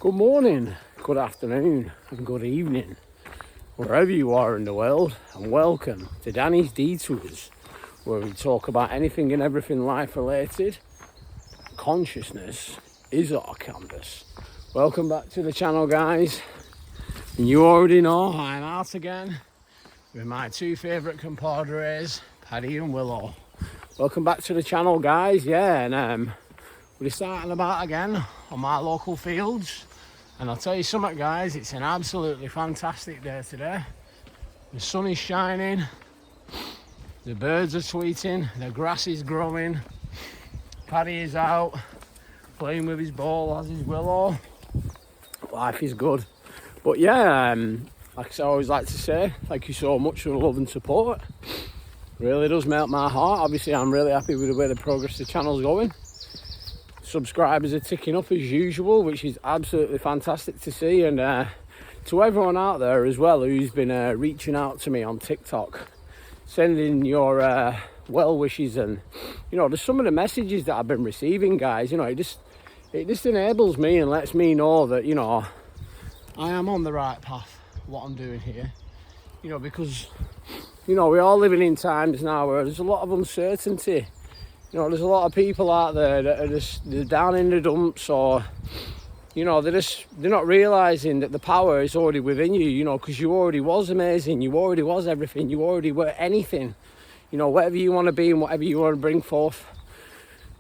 Good morning, good afternoon, and good evening, wherever you are in the world, and welcome to Danny's Detours, where we talk about anything and everything life related. Consciousness is our canvas. Welcome back to the channel, guys. And you already know I'm out again with my two favourite compadres, Paddy and Willow. Welcome back to the channel, guys. Yeah, and we're starting about again on my local fields. And I'll tell you something, guys, it's an absolutely fantastic day today. The sun is shining, the birds are tweeting, the grass is growing, Paddy is out playing with his ball, as is Willow. Life is good. But yeah, like I always like to say, thank you so much for the love and support. Really does melt my heart. Obviously, I'm really happy with the way the progress the channel's going. Subscribers are ticking up as usual, which is absolutely fantastic to see. And to everyone out there as well who's been reaching out to me on TikTok, sending your well wishes, and there's some of the messages that I've been receiving, guys. It just enables me and lets me know that I am on the right path, what I'm doing here. Because we're all living in times now where there's a lot of uncertainty. There's a lot of people out there that are they're down in the dumps, or they're not realizing that the power is already within you. Because you already was amazing, you already was everything, you already were anything. Whatever you want to be and whatever you want to bring forth,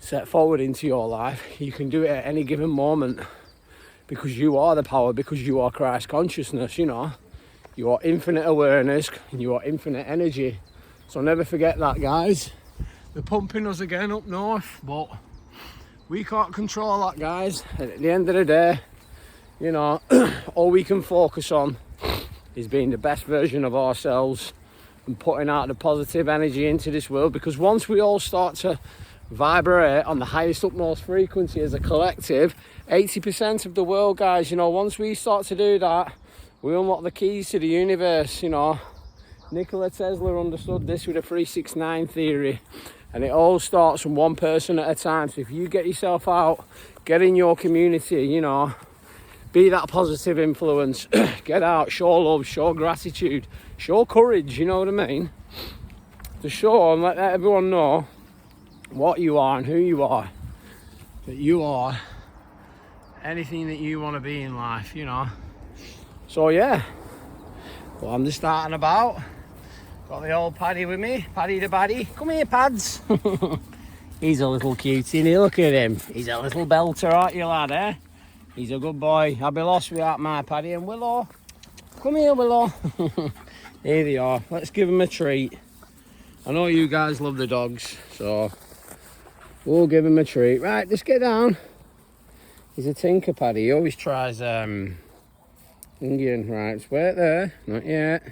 set forward into your life, you can do it at any given moment, because you are the power, because you are Christ consciousness. You are infinite awareness and you are infinite energy. So never forget that, guys. They're pumping us again up north, but we can't control that, guys. And at the end of the day, all we can focus on is being the best version of ourselves and putting out the positive energy into this world. Because once we all start to vibrate on the highest utmost frequency as a collective, 80% of the world, guys, once we start to do that, we unlock the keys to the universe. Nikola Tesla understood this with the 369 theory. And it all starts from one person at a time. So if you get yourself out, get in your community, be that positive influence, get out, show love, show gratitude, show courage, you know what I mean? To show and let everyone know what you are and who you are. That you are anything that you want to be in life, So yeah, well, I'm just starting about. Got the old Paddy with me, Paddy the baddie. Come here, Pads. He's a little cutie, look at him. He's a little belter, aren't you, lad, eh? He's a good boy. I'll be lost without my Paddy. And Willow, come here, Willow. Here they are. Let's give him a treat. I know you guys love the dogs, so we'll give him a treat. Right, just get down. He's a tinker, Paddy. He always tries Indian. Right, just wait there. Not yet.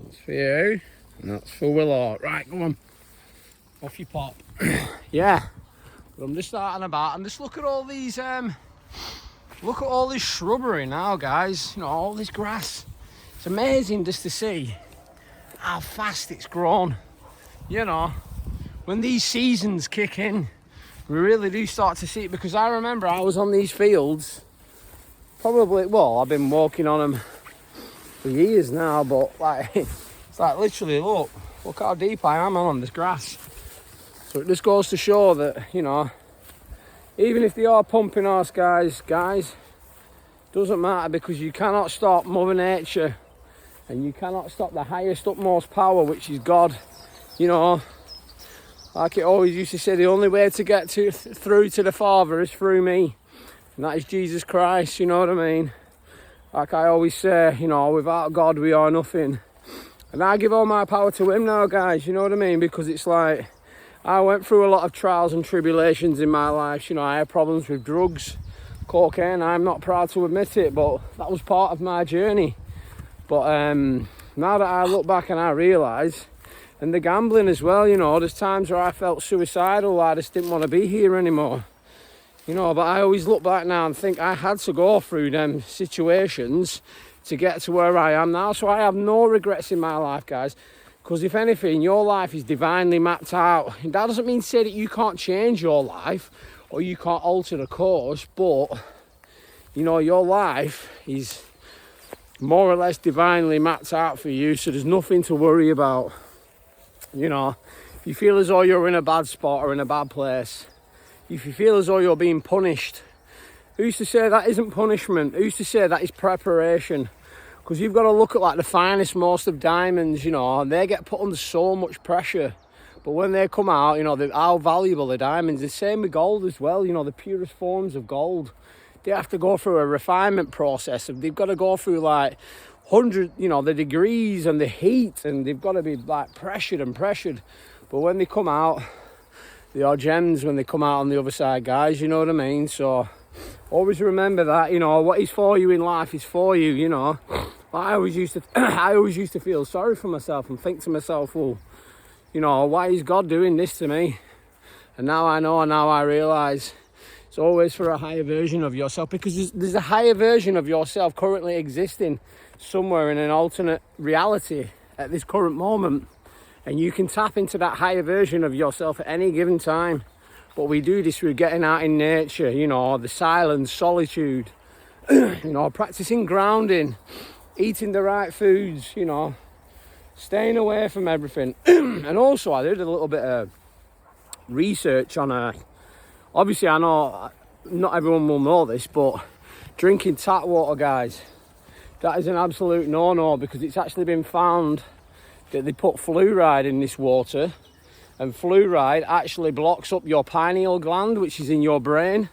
That's for you, and that's for Willow. Right, go on. Off you pop. Yeah. But I'm just starting about, and just look at all these, look at all this shrubbery now, guys. All this grass. It's amazing just to see how fast it's grown. When these seasons kick in, we really do start to see it, because I remember I was on these fields, I've been walking on them for years now, but it's like literally look how deep I am on this grass. So it just goes to show that even if they are pumping us, guys, doesn't matter, because you cannot stop Mother Nature, and you cannot stop the highest utmost power, which is God. Like it always used to say, the only way to get through to the Father is through me, and that is Jesus Christ. You know what I mean? Like I always say, without God we are nothing. And I give all my power to him now, guys, you know what I mean? Because it's like, I went through a lot of trials and tribulations in my life. I had problems with drugs, cocaine. I'm not proud to admit it, but that was part of my journey. But now that I look back and I realise, and the gambling as well, there's times where I felt suicidal. I just didn't want to be here anymore. But I always look back now and think I had to go through them situations to get to where I am now. So I have no regrets in my life, guys. Because if anything, your life is divinely mapped out. And that doesn't mean to say that you can't change your life or you can't alter the course, but you know, your life is more or less divinely mapped out for you, so there's nothing to worry about. You know, if you feel as though you're in a bad spot or in a bad place, if you feel as though you're being punished, who's to say that isn't punishment? Who's to say that is preparation? Because you've got to look at like the finest, most of diamonds, you know, and they get put under so much pressure. But when they come out, you know, how valuable the diamonds. The same with gold as well, you know, the purest forms of gold. They have to go through a refinement process. They've got to go through like 100, you know, the degrees and the heat, and they've got to be like pressured. But when they come out, they are gems when they come out on the other side, guys, you know what I mean? So always remember that, you know, what is for you in life is for you, you know. I always used to feel sorry for myself and think to myself, well, you know, why is God doing this to me? And now I know, and now I realise it's always for a higher version of yourself, because there's a higher version of yourself currently existing somewhere in an alternate reality at this current moment. And you can tap into that higher version of yourself at any given time. But we do this through getting out in nature, you know, the silence, solitude, you know, practicing grounding, eating the right foods, you know, staying away from everything. And also I did a little bit of research on obviously I know not everyone will know this, but drinking tap water, guys, that is an absolute no-no, because it's actually been found that they put fluoride in this water, and fluoride actually blocks up your pineal gland, which is in your brain.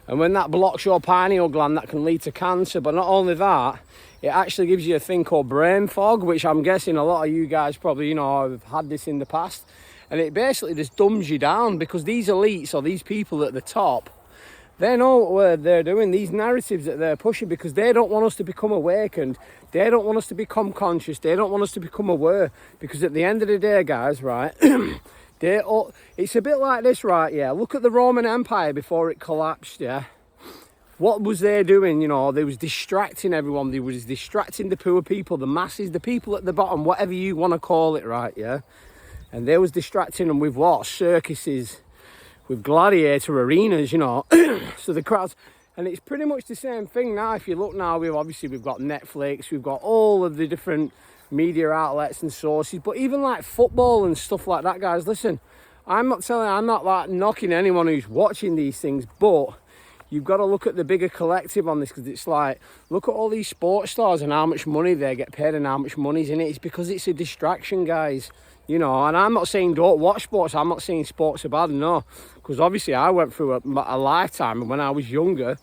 And when that blocks your pineal gland, that can lead to cancer. But not only that, it actually gives you a thing called brain fog, which I'm guessing a lot of you guys probably, you know, have had this in the past. And it basically just dumbs you down, because these elites or these people at the top, they know what they're doing, these narratives that they're pushing, because they don't want us to become awakened. They don't want us to become conscious. They don't want us to become aware. Because at the end of the day, guys, right, it's a bit like this, right, yeah. Look at the Roman Empire before it collapsed, yeah. What was they doing? You know, they was distracting everyone. They was distracting the poor people, the masses, the people at the bottom, whatever you want to call it, right, yeah. And they was distracting them with what? Circuses, with gladiator arenas, you know. So the crowds, and it's pretty much the same thing now. If you look now, we've got Netflix, we've got all of the different media outlets and sources, but even like football and stuff like that, guys, listen, I'm not like knocking anyone who's watching these things, but you've got to look at the bigger collective on this, because it's like, look at all these sports stars and how much money they get paid and how much money's in it. It's because it's a distraction, guys, you know. And I'm not saying don't watch sports, I'm not saying sports are bad, no, because obviously I went through a lifetime when I was younger,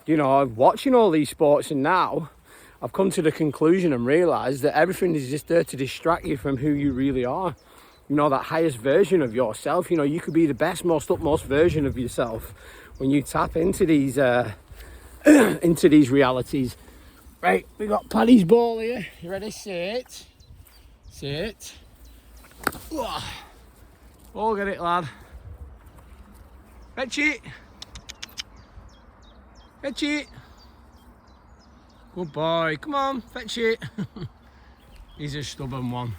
you know, watching all these sports, and now I've come to the conclusion and realised that everything is just there to distract you from who you really are. You know, that highest version of yourself. You know, you could be the best, most utmost version of yourself when you tap into these into these realities. Right, we got Paddy's ball here. You ready? Sit. Sit. Oh, get it, lad. Fetch it. Fetch it. Good boy, come on, fetch it. He's a stubborn one.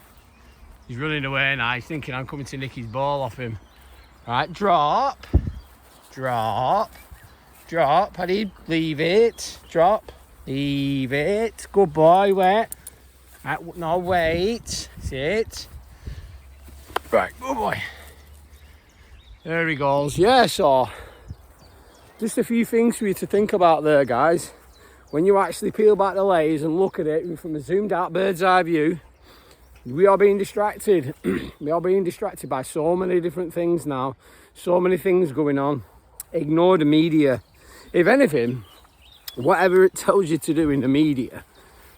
He's running away now, he's thinking I'm coming to nick his ball off him. Right, drop. Drop. Drop, Paddy, leave it. Drop, leave it. Good boy, wait. Right, no, wait. Sit. Right, good boy. There he goes. Yeah, so just a few things for you to think about there, guys. When you actually peel back the layers and look at it from a zoomed out bird's eye view, we are being distracted. We are being distracted by so many different things now. So many things going on. Ignore the media. If anything, whatever it tells you to do in the media,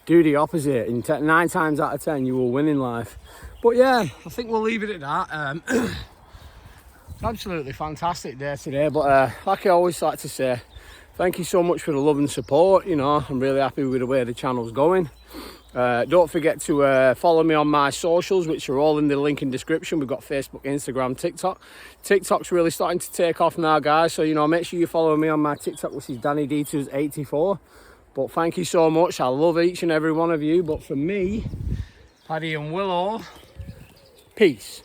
do the opposite. And 9 times out of 10, you will win in life. But yeah, I think we'll leave it at that. It's absolutely fantastic day today. But like I always like to say, thank you so much for the love and support. You know, I'm really happy with the way the channel's going. Don't forget to follow me on my socials, which are all in the link in description. We've got Facebook, Instagram, TikTok. TikTok's really starting to take off now, guys. So, you know, make sure you follow me on my TikTok, which is Danny D284. But thank you so much. I love each and every one of you. But for me, Paddy and Willow, peace.